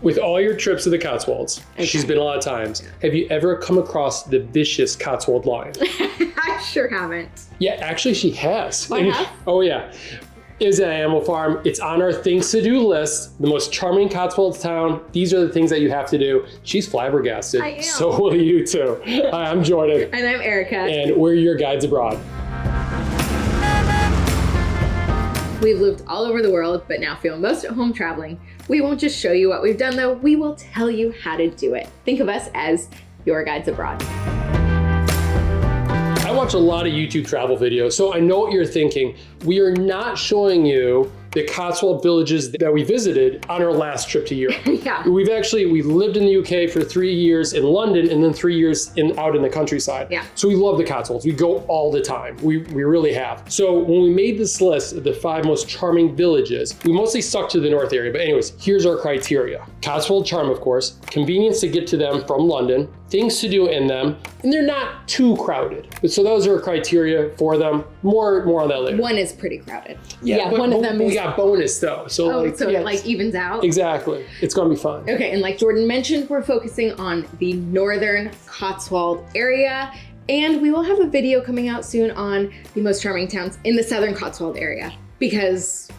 With all your trips to the Cotswolds, she's been a lot of times. Have you ever come across the vicious Cotswold lion? I sure haven't. Yeah, actually she has. I have? Oh yeah. Is an animal farm. It's on our things to do list. The most charming Cotswolds town. These are the things that you have to do. She's flabbergasted. I am. So will you too. Hi, I'm Jordan. And I'm Erica. And we're your guides abroad. We've lived all over the world, but now feel most at home traveling. We won't just show you what we've done though, we will tell you how to do it. Think of us as your guides abroad. I watch a lot of YouTube travel videos, so I know what you're thinking. We are not showing you the Cotswold villages that we visited on our last trip to Europe. Yeah. We lived in the UK for 3 years in London and then 3 years out in the countryside. Yeah. So we love the Cotswolds. We go all the time. We really have. So when we made this list of the 5 most charming villages, we mostly stuck to the north area. But anyways, here's our criteria. Cotswold charm, of course, convenience to get to them from London, things to do in them, and they're not too crowded. So those are criteria for them. More on that later. One is pretty crowded. Yeah, one of them is. We got bonus though. So It like evens out? Exactly. It's gonna be fun. Okay, and like Jordan mentioned, we're focusing on the northern Cotswold area, and we will have a video coming out soon on the most charming towns in the southern Cotswold area, because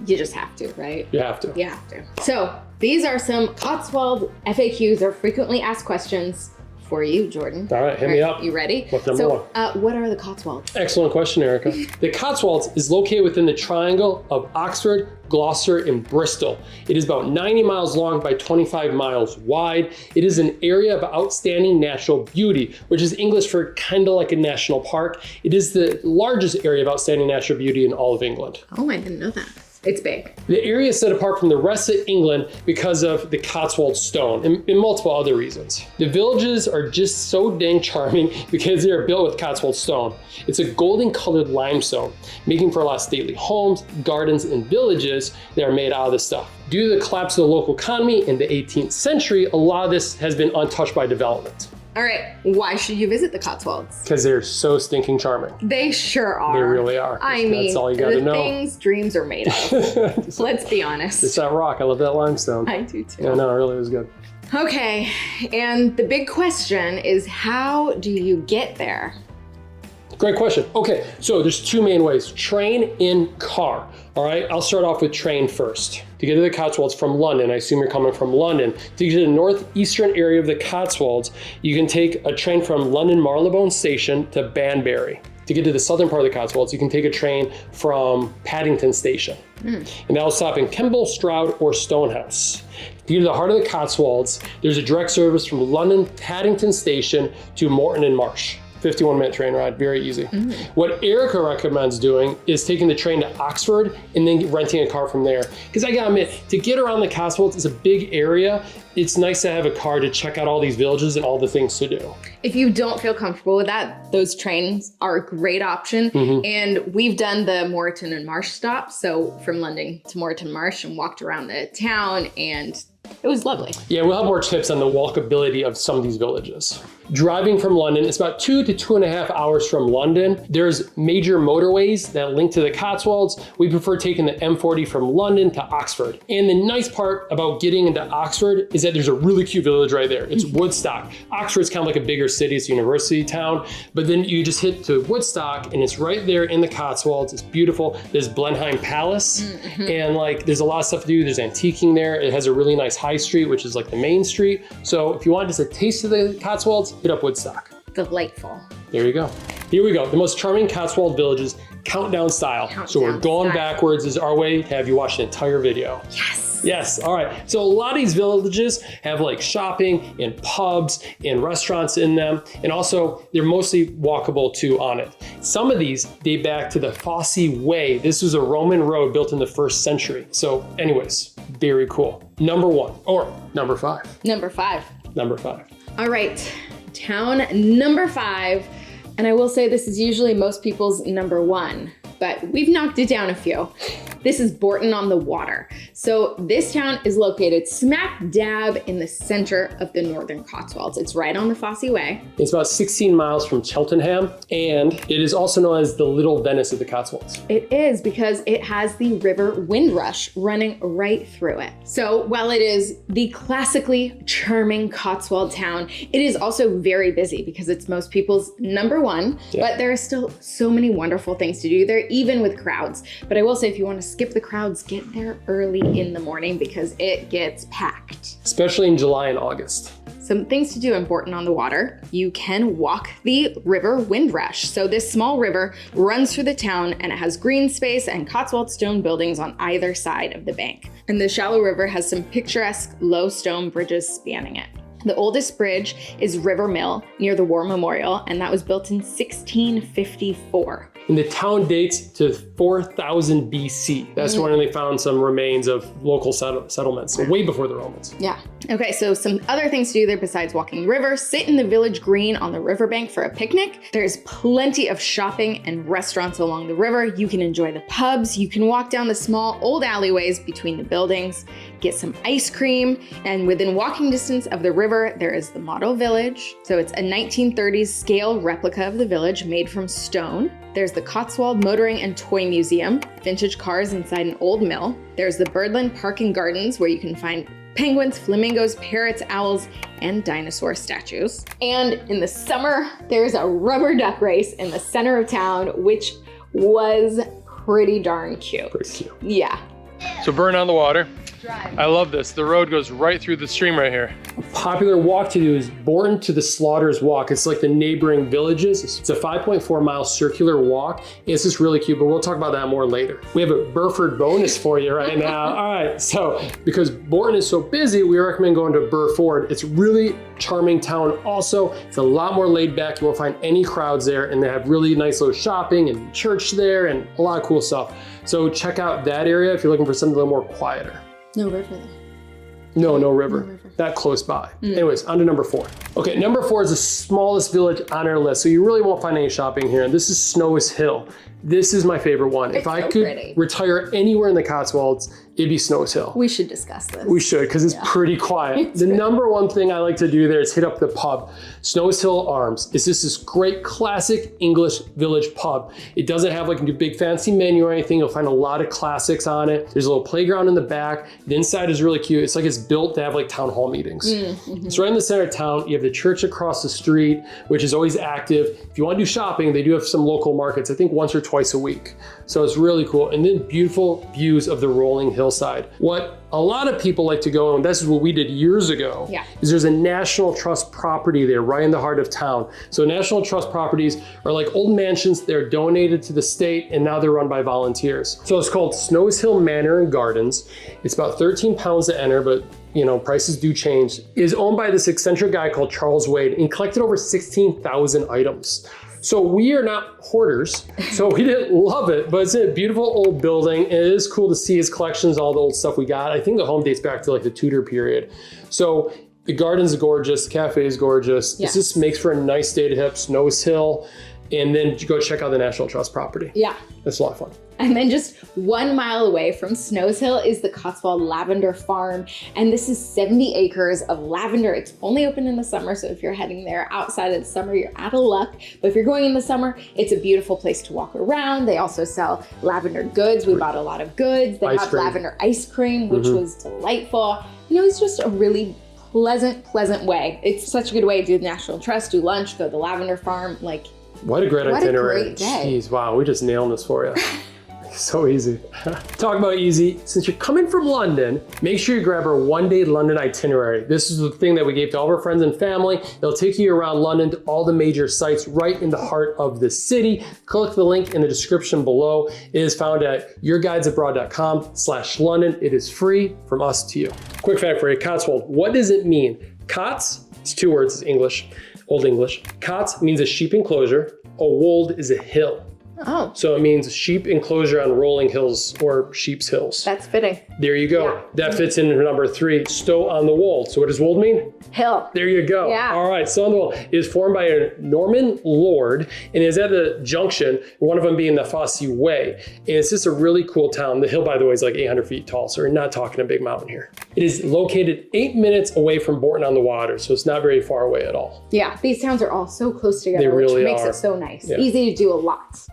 you just have to, right? You have to. You have to. So these are some Cotswold FAQs, or frequently asked questions, for you, Jordan. All right, hit me up. You ready? What's number one? What are the Cotswolds? Excellent question, Erica. The Cotswolds is located within the triangle of Oxford, Gloucester, and Bristol. It is about 90 miles long by 25 miles wide. It is an area of outstanding natural beauty, which is English for kind of like a national park. It is the largest area of outstanding natural beauty in all of England. Oh, I didn't know that. It's big. The area is set apart from the rest of England because of the Cotswold stone and multiple other reasons. The villages are just so dang charming because they are built with Cotswold stone. It's a golden colored limestone, making for a lot of stately homes, gardens, and villages that are made out of this stuff. Due to the collapse of the local economy in the 18th century, a lot of this has been untouched by development. All right, why should you visit the Cotswolds? Because they're so stinking charming. They sure are. They really are. That's all you gotta know. The things dreams are made of. Let's be honest. It's that rock. I love that limestone. I do too. Yeah, no, it really was good. Okay, and the big question is, how do you get there? Great question. Okay, so there's 2 main ways, train and car. All right, I'll start off with train first. To get to the Cotswolds from London, I assume you're coming from London, to get to the northeastern area of the Cotswolds, you can take a train from London Marylebone Station to Banbury. To get to the southern part of the Cotswolds, you can take a train from Paddington Station. And that'll stop in Kemble, Stroud, or Stonehouse. To get to the heart of the Cotswolds, there's a direct service from London Paddington Station to Morton and Marsh. 51-minute train ride, very easy. What Erica recommends doing is taking the train to Oxford and then renting a car from there. Because I gotta admit, to get around the Cotswolds is a big area. It's nice to have a car to check out all these villages and all the things to do. If you don't feel comfortable with that, those trains are a great option. And we've done the Moreton and Marsh stop. So from London to Moreton Marsh, and walked around the town, and it was lovely. Yeah, we'll have more tips on the walkability of some of these villages. Driving from London, it's about 2 to 2.5 hours from London. There's major motorways that link to the Cotswolds. We prefer taking the M40 from London to Oxford. And the nice part about getting into Oxford is that there's a really cute village right there. It's Woodstock. Oxford's kind of like a bigger city, it's a university town, but then you just hit to Woodstock and it's right there in the Cotswolds. It's beautiful. There's Blenheim Palace, and like there's a lot of stuff to do. There's antiquing there. It has a really nice high street, which is like the main street. So if you want just a taste of the Cotswolds, hit up Woodstock. Delightful. There you go. Here we go. The most charming Cotswold villages, countdown style. So we're going backwards is our way to have you watch the entire video. Yes. Yes, all right. So a lot of these villages have like shopping and pubs and restaurants in them. And also they're mostly walkable too on it. Some of these date back to the Fossey Way. This was a Roman road built in the 1st century. So anyways, very cool. Number 1 or number 5. Number 5. Number 5. All right, town number 5. And I will say this is usually most people's number 1, but we've knocked it down a few. This is Bourton-on-the-Water. So this town is located smack dab in the center of the Northern Cotswolds. It's right on the Fossey Way. It's about 16 miles from Cheltenham, and it is also known as the Little Venice of the Cotswolds. It is because it has the River Windrush running right through it. So while it is the classically charming Cotswold town, it is also very busy because it's most people's number one, but there are still so many wonderful things to do there, even with crowds. But I will say, if you want to skip the crowds, get there early in the morning because it gets packed. Especially in July and August. Some things to do in Bourton-on-the-Water. You can walk the River Windrush. So this small river runs through the town and it has green space and Cotswold stone buildings on either side of the bank. And the shallow river has some picturesque low stone bridges spanning it. The oldest bridge is River Mill near the War Memorial, and that was built in 1654. And the town dates to 4000 BC. That's when they found some remains of local settlements, so way before the Romans. Yeah. Okay, so some other things to do there besides walking the river. Sit in the village green on the riverbank for a picnic. There's plenty of shopping and restaurants along the river. You can enjoy the pubs. You can walk down the small old alleyways between the buildings, get some ice cream, and within walking distance of the river, there is the model village. So it's a 1930s scale replica of the village made from stone. There's the Cotswold Motoring and Toy Museum, vintage cars inside an old mill. There's the Birdland Park and Gardens, where you can find penguins, flamingos, parrots, owls, and dinosaur statues. And in the summer, there's a rubber duck race in the center of town, which was pretty darn cute. Pretty cute. Yeah. So Bourton-on-the-Water. Drive. I love this. The road goes right through the stream right here. A popular walk to do is Bourton to the Slaughters Walk. It's like the neighboring villages. It's a 5.4 mile circular walk. It's just really cute, but we'll talk about that more later. We have a Burford bonus for you right now. All right, so because Bourton is so busy, we recommend going to Burford. It's really charming town also. It's a lot more laid back. You won't find any crowds there, and they have really nice little shopping and church there and a lot of cool stuff. So check out that area if you're looking for something a little more quieter. No river there. No river. That close by. Anyways, on to number 4. Okay, number 4 is the smallest village on our list, so you really won't find any shopping here. And this is Snows Hill. This is my favorite one. If I could retire anywhere in the Cotswolds, it'd be Snows Hill. We should discuss this. We should, because it's pretty quiet. The number one thing I like to do there is hit up the pub. Snows Hill Arms. It's just this great classic English village pub. It doesn't have like a big fancy menu or anything. You'll find a lot of classics on it. There's a little playground in the back. The inside is really cute. It's like it's built to have like town hall meetings. It's right in the center of town. You have the church across the street, which is always active. If you want to do shopping, they do have some local markets, I think once or twice a week. So it's really cool. And then beautiful views of the rolling hillside. What a lot of people like to go, and this is what we did years ago, is there's a National Trust property there right in the heart of town. So National Trust properties are like old mansions. They're donated to the state and now they're run by volunteers. So it's called Snows Hill Manor and Gardens. It's about 13 pounds to enter, but you know, prices do change. It is owned by this eccentric guy called Charles Wade, and he collected over 16,000 items. So we are not hoarders, so we didn't love it, but it's a beautiful old building. And it is cool to see his collections, all the old stuff we got. I think the home dates back to like the Tudor period. So the garden's gorgeous, the cafe is gorgeous. This just makes for a nice day to hit up Snows Hill, and then go check out the National Trust property. Yeah. It's a lot of fun. And then just 1 mile away from Snows Hill is the Cotswold Lavender Farm. And this is 70 acres of lavender. It's only open in the summer, so if you're heading there outside of the summer, you're out of luck. But if you're going in the summer, it's a beautiful place to walk around. They also sell lavender goods. We bought a lot of goods. They have lavender ice cream, which was delightful. You know, it's just a really pleasant way. It's such a good way to do the National Trust, do lunch, go to the lavender farm. Like, what a great itinerary. What a great day. Jeez, wow, we just nailed this for you. So easy. Talk about easy. Since you're coming from London, make sure you grab our one-day London itinerary. This is the thing that we gave to all of our friends and family. It'll take you around London to all the major sites right in the heart of the city. Click the link in the description below. It is found at yourguidesabroad.com/London. It is free from us to you. Quick fact for you, Cotswold. What does it mean? Cots, it's 2 words, it's English, Old English. Cots means a sheep enclosure. A wold is a hill. Oh. So it means sheep enclosure on rolling hills or sheep's hills. That's fitting. There you go. Yeah. That fits in number 3, Stow on the Wold. So what does wold mean? Hill. There you go. Yeah. All right, Stow on the Wold is formed by a Norman lord and is at the junction, one of them being the Fossey Way. And it's just a really cool town. The hill, by the way, is like 800 feet tall, so we're not talking a big mountain here. It is located 8 minutes away from Bourton on the Water, so it's not very far away at all. Yeah, these towns are all so close together, They really which makes are. it so nice. Yeah. Easy to do a lot.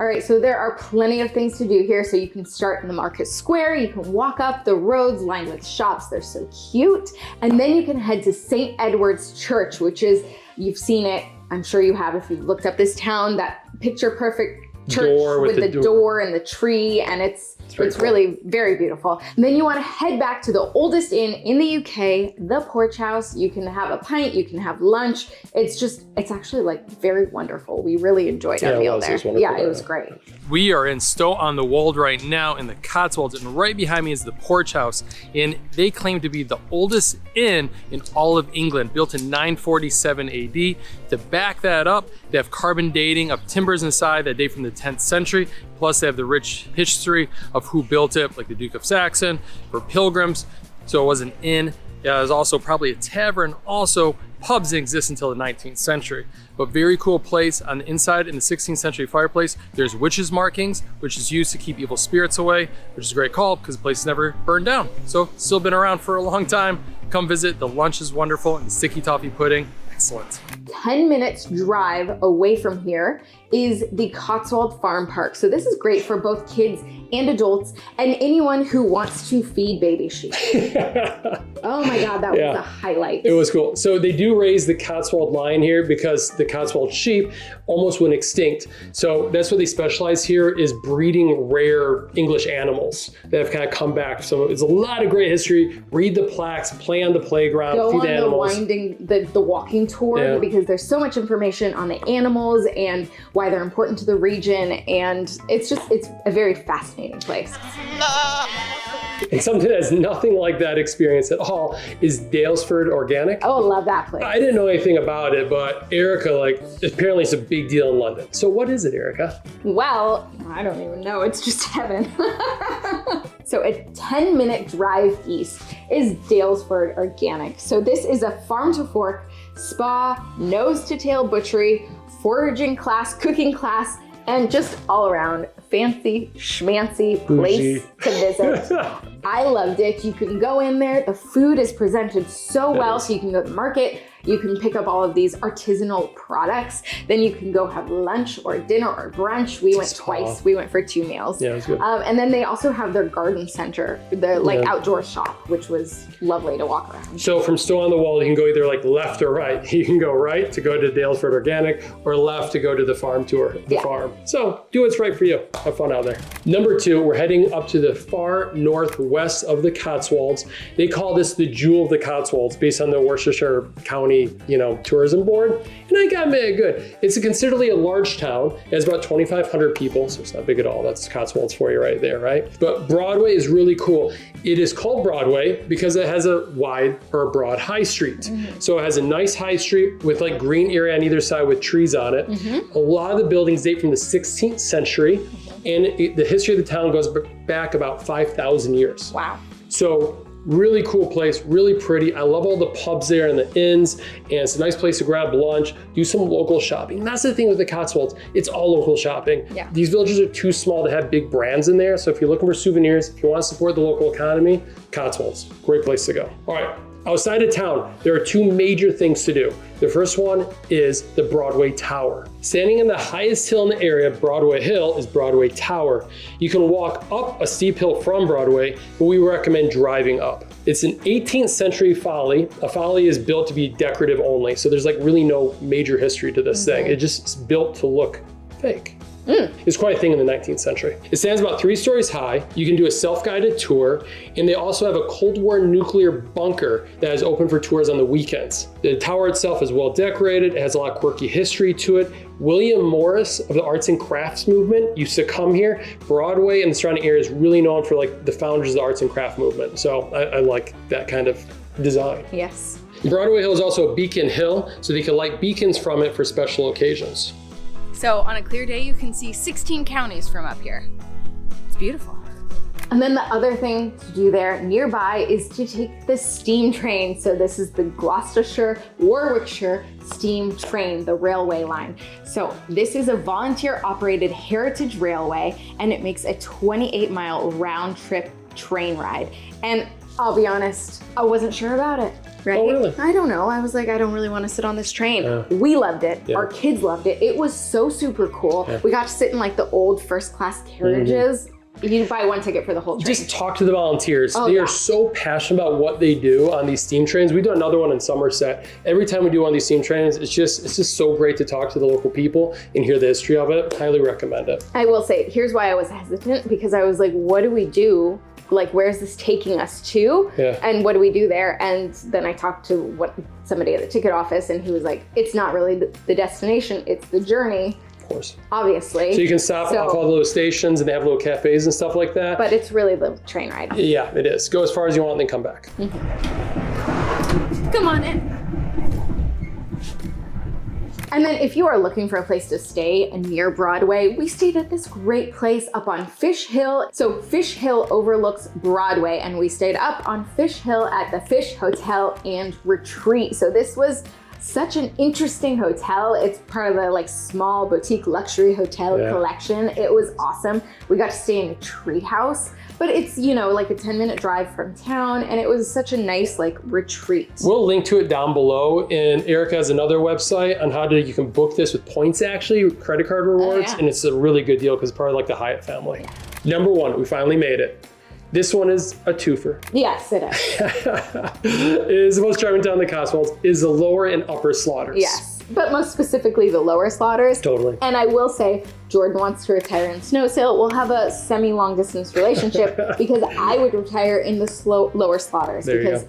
All right, so there are plenty of things to do here. So you can start in the market square, you can walk up the roads lined with shops, they're so cute. And then you can head to St. Edward's Church, which is, you've seen it, I'm sure you have if you've looked up this town, that picture perfect church with the door and the tree, and it's cool. Really very beautiful. And then you want to head back to the oldest inn in the UK, the Porch House. You can have a pint, you can have lunch. It's actually like very wonderful. We really enjoyed our meal there. Yeah, it was great. We are in Stow on the Wold right now in the Cotswolds, and right behind me is the Porch House, and they claim to be the oldest inn in all of England, built in 947 AD. To back that up, they have carbon dating of timbers inside that date from the 10th century, plus they have the rich history of who built it, like the Duke of Saxon, for pilgrims. So it was an inn. It was also probably a tavern. Also, pubs didn't exist until the 19th century. But very cool place. On the inside, in the 16th century fireplace, there's witches' markings, which is used to keep evil spirits away, which is a great call because the place never burned down. So still been around for a long time. Come visit. The lunch is wonderful, and the sticky toffee pudding, excellent. 10 minutes drive away from here is the Cotswold Farm Park. So this is great for both kids and adults and anyone who wants to feed baby sheep. Oh my God, that was a highlight. It was cool. So they do raise the Cotswold lion here because the Cotswold sheep almost went extinct. So that's what they specialize here, is breeding rare English animals that have kind of come back. So it's a lot of great history. Read the plaques, play on the playground, Go feed on the animals. the walking tour because there's so much information on the animals and why they're important to the region. And it's a very fascinating place. And something that has nothing like that experience at all is Dalesford Organic. Oh, I love that place. I didn't know anything about it, but Erica, apparently it's a big deal in London. So what is it, Erica? Well, I don't even know. It's just heaven. So a 10-minute drive east is Dalesford Organic. So this is a farm to fork, spa, nose to tail butchery, foraging class, cooking class, and just all around fancy schmancy place to visit. I loved it. You can go in there. The food is presented so well. So you can go to the market. You can pick up all of these artisanal products. Then you can go have lunch or dinner or brunch. We went twice. We went for 2 meals. Yeah, it was good. And then they also have their garden center, the outdoor shop, which was lovely to walk around. So from Stow on the Wold, you can go either left or right. You can go right to go to Dalesford Organic or left to go to the farm tour, the farm. So do what's right for you. Have fun out there. Number 2, we're heading up to the far northwest of the Cotswolds. They call this the Jewel of the Cotswolds based on the Worcestershire County, tourism board. And I got it good. It's considerably a large town. It has about 2,500 people, so it's not big at all. That's Cotswolds for you right there, right? But Broadway is really cool. It is called Broadway because it has a wide or a broad high street. So it has a nice high street with green area on either side with trees on it. A lot of the buildings date from the 16th century, and the history of the town goes back about 5,000 years. Wow. So really cool place, really pretty. I love all the pubs there and the inns, and it's a nice place to grab lunch, do some local shopping. And that's the thing with the Cotswolds, it's all local shopping. Yeah. These villages are too small to have big brands in there, so if you're looking for souvenirs, if you want to support the local economy, Cotswolds, great place to go. All right, outside of town, there are 2 major things to do. The first one is the Broadway Tower. Standing in the highest hill in the area, Broadway Hill, is Broadway Tower. You can walk up a steep hill from Broadway, but we recommend driving up. It's an 18th century folly. A folly is built to be decorative only, so there's really no major history to this thing. It just is built to look fake. It's quite a thing in the 19th century. It stands about 3 stories high. You can do a self-guided tour, and they also have a Cold War nuclear bunker that is open for tours on the weekends. The tower itself is well decorated. It has a lot of quirky history to it. William Morris of the arts and crafts movement used to come here. Broadway and the surrounding area is really known for the founders of the arts and craft movement. So I like that kind of design. Yes. Broadway Hill is also a beacon hill, so they can light beacons from it for special occasions. So on a clear day, you can see 16 counties from up here. It's beautiful. And then the other thing to do there nearby is to take the steam train. So this is the Gloucestershire Warwickshire steam train, the railway line. So this is a volunteer operated heritage railway, and it makes a 28-mile round trip train ride. And I'll be honest, I wasn't sure about it. Right? Oh, really? I don't know. I was like, I don't really want to sit on this train. We loved it. Yeah. Our kids loved it. It was so super cool. We got to sit in like the old first class carriages. You buy one ticket for the whole train. Just talk to the volunteers. Oh, they yeah. are so passionate about what they do on these steam trains. We do another one in Somerset. Every time we do one of these steam trains, it's just so great to talk to the local people and hear the history of it. Highly recommend it. I will say, here's why I was hesitant, because I was like, what do we do? Like, where's this taking us to? Yeah. And what do we do there? And then I talked to somebody at the ticket office, and he was like, it's not really the destination, it's the journey. Of course. Obviously. So you can stop off all the little stations, and they have little cafes and stuff like that. But it's really the train ride. Yeah, it is. Go as far as you want and then come back. Come on in. And then if you are looking for a place to stay near Broadway, we stayed at this great place up on Fish Hill. So Fish Hill overlooks Broadway, and we stayed up on Fish Hill at the Fish Hotel and Retreat. So this was such an interesting hotel. It's part of the like small boutique luxury hotel collection. It was awesome. We got to stay in a Treehouse, but it's, you know, like a 10-minute drive from town, and it was such a nice like retreat. We'll link to it down below, and Erica has another website on how you can book this with points, actually, with credit card rewards, and it's a really good deal because it's part of like the Hyatt family. Number one, we finally made it. This one is a twofer. Yes, it is. It is the most charming town in the Cotswolds, is the lower and upper slaughters. Yes, but most specifically the lower slaughters. Totally. And I will say, Jordan wants to retire in Snowsail. We'll have a semi-long distance relationship because I would retire in the lower slaughters. There you go.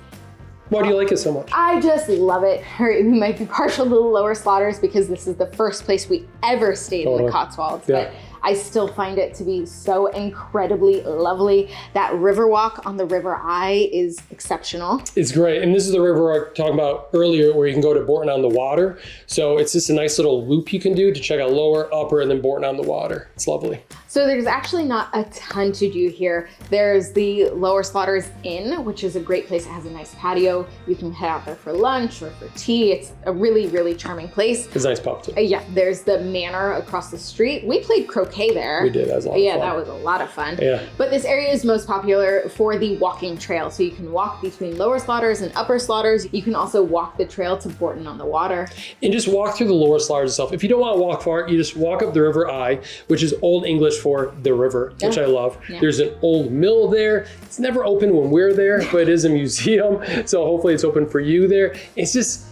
Why do you like it so much? I just love it. We might be partial to the lower slaughters because this is the first place we ever stayed in the Cotswolds. Yeah. But I still find it to be so incredibly lovely. That river walk on the River Eye is exceptional. It's great. And this is the river I was talking about earlier where you can go to Bourton on the Water. So it's just a nice little loop you can do to check out lower, upper, and then Bourton on the Water. It's lovely. So there's actually not a ton to do here. There's the Lower Slaughters Inn, which is a great place. It has a nice patio. You can head out there for lunch or for tea. It's a really, really charming place. It's a nice pub too. Yeah, there's the manor across the street. We played croquet there. We did, that was a lot of fun. That was a lot of fun. Yeah. But this area is most popular for the walking trail. So you can walk between Lower Slaughters and Upper Slaughters. You can also walk the trail to Bourton on the Water. And just walk through the Lower Slaughters itself. If you don't want to walk far, you just walk up the River Eye, which is Old English for the river, which I love. Yeah. There's an old mill there. It's never open when we're there, but it is a museum. So hopefully it's open for you there. It's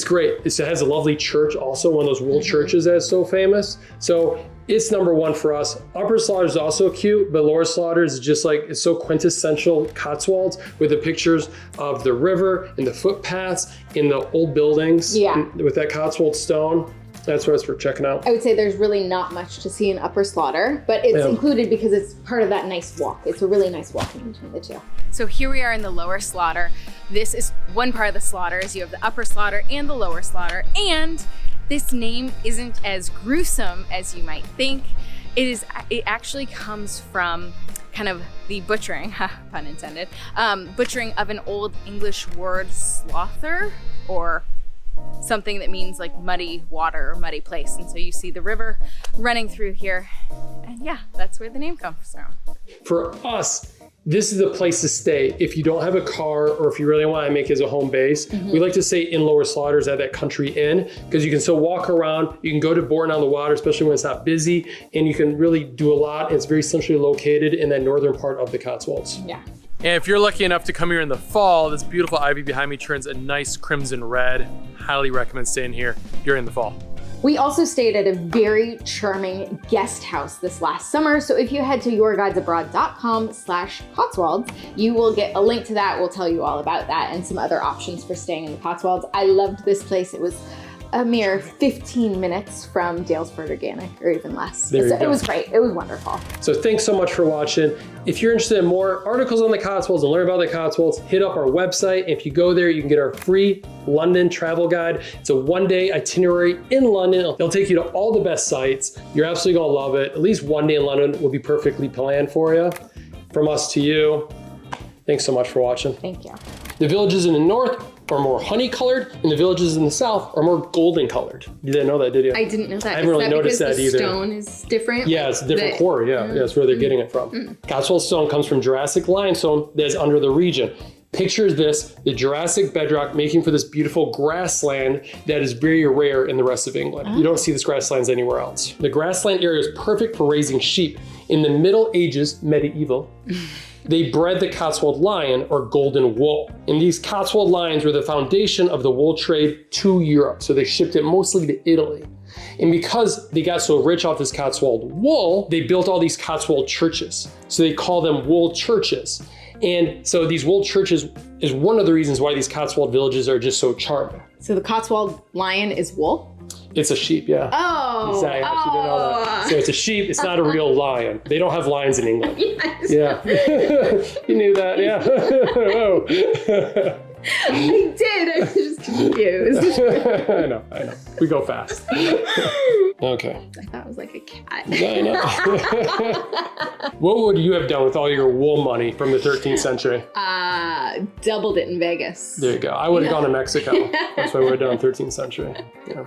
great. It has a lovely church also, one of those world churches that's so famous. So it's number one for us. Upper Slaughters is also cute, but Lower Slaughters is just like, it's so quintessential Cotswolds with the pictures of the river and the footpaths in the old buildings with that Cotswold stone. That's what we're checking out. I would say there's really not much to see in Upper Slaughter, but it's included because it's part of that nice walk. It's a really nice walk in between the two. So here we are in the Lower Slaughter. This is one part of the slaughters. You have the Upper Slaughter and the Lower Slaughter. And this name isn't as gruesome as you might think. It actually comes from kind of the butchering, pun intended, butchering of an old English word, slother, or something that means like muddy water or muddy place. And so you see the river running through here. And yeah, that's where the name comes from. For us, this is the place to stay. If you don't have a car or if you really want to make it as a home base, we like to stay in Lower Slaughters at that country inn because you can still walk around. You can go to Bourton on the Water, especially when it's not busy, and you can really do a lot. It's very centrally located in that northern part of the Cotswolds. Yeah. And if you're lucky enough to come here in the fall, this beautiful ivy behind me turns a nice crimson red. Highly recommend staying here during the fall. We also stayed at a very charming guest house this last summer. So if you head to yourguidesabroad.com/Cotswolds, you will get a link to that. We'll tell you all about that and some other options for staying in the Cotswolds. I loved this place. It was a mere 15 minutes from Dalesford Organic, or even less. There you So go. it was great. It was wonderful. So thanks so much for watching. If you're interested in more articles on the Cotswolds and learn about the Cotswolds, hit up our website. If you go there, you can get our free London travel guide. It's a one-day itinerary in London. It'll take you to all the best sites. You're absolutely gonna love it. At least one day in London will be perfectly planned for you. From us to you, thanks so much for watching. Thank you. The villages in the north are more honey colored and the villages in the south are more golden colored. You didn't know that, did you? I didn't know that. I haven't really noticed that because either. the stone is different? Yeah, it's a different core. Yeah, that's where they're getting it from. Cotswold stone comes from Jurassic limestone that's under the region. Picture this, the Jurassic bedrock making for this beautiful grassland that is very rare in the rest of England. You don't see this grasslands anywhere else. The grassland area is perfect for raising sheep. In the Middle Ages, medieval, they bred the Cotswold lion or golden wool. And these Cotswold lions were the foundation of the wool trade to Europe. So they shipped it mostly to Italy. And because they got so rich off this Cotswold wool, they built all these Cotswold churches. So they call them wool churches. And so these wool churches is one of the reasons why these Cotswold villages are just so charming. So the Cotswold lion is wool? It's a sheep, yeah. Oh. Exactly. I actually didn't know that. So it's a sheep, it's not a real lion. They don't have lions in England. Yes. Yeah. You knew that, yeah. Oh. I did. I was just confused. I know. We go fast. Okay. I thought it was like a cat. I know. What would you have done with all your wool money from the 13th century? Doubled it in Vegas. There you go. I would have gone to Mexico. That's what I would have done in the 13th century. Yeah.